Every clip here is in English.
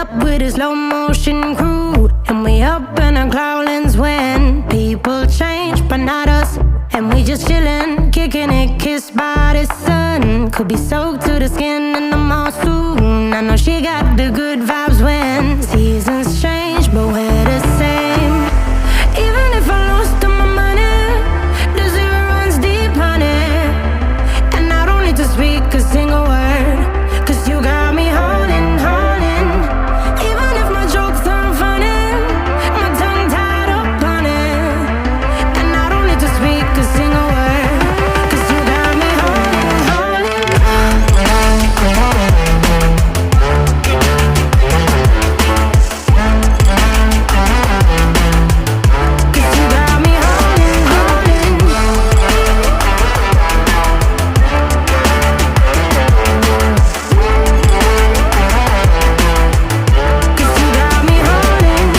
up with a slow motion crew, and we up in our growlings when people change, but not us. And we just chillin', kicking it, kissed by the sun. Could be soaked to the skin in the mall soon. And I know she got the good vibes when seasons change, but we're the same. Even if I lost all my money, the zero runs deep, honey. And I don't need to speak a single word, 'cause you got me holding, holding. Even if my jokes aren't funny, my tongue tied up on it. And I don't need to speak a single word, 'cause you got me holding, holding. 'Cause you got me holding, holding. 'Cause you got me holding.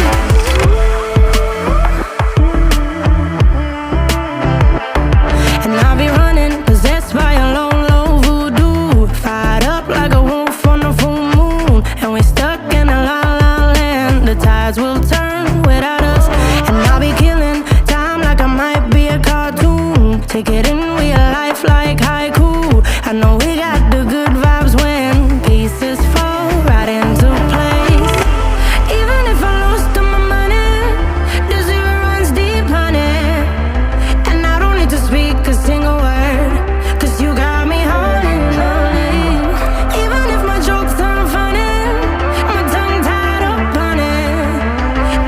And I'll be running, possessed by a low, low voodoo. Fired up like a wolf on the full moon. And we're stuck in a la la land. The tides will turn without us. And I'll be killing time like I might be a cartoon. Take it in real life like haiku. I know we got the good vibes when pieces fall right into place. Even if I lost all my money, the zero runs deep, honey. And I don't need to speak a single word, 'cause you got me holding, holding. Even if my jokes aren't funny, my tongue tied up on it.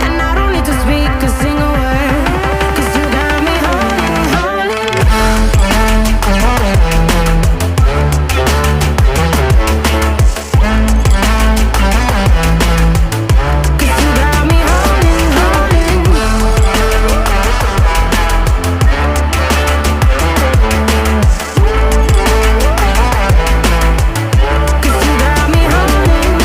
And I don't need to speak a single word, 'cause you got me holding, holding. 'Cause you got me holding, holding. 'Cause you got me holding.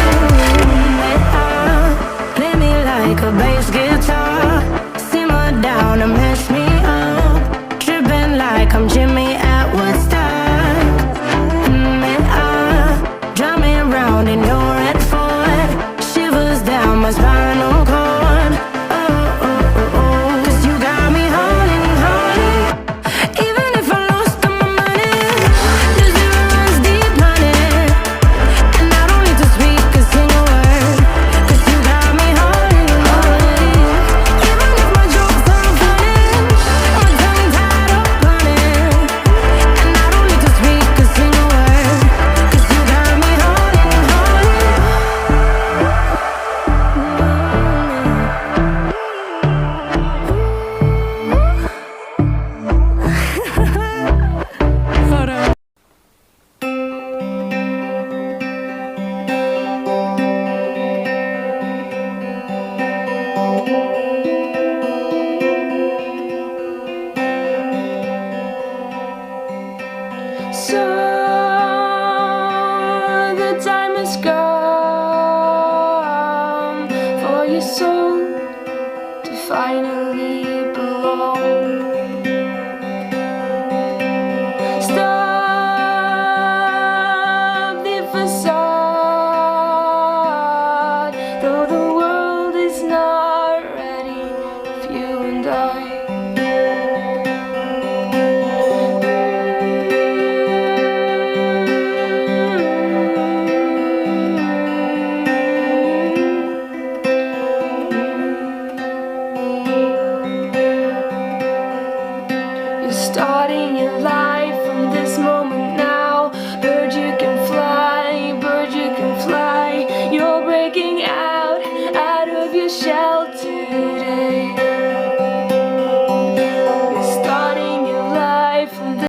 Play me like a bass guitar, simmer down and mess me up. Tripping like I'm Jimmy at Woodstock. Drumming round in your red Ford, shivers down my spinal cord.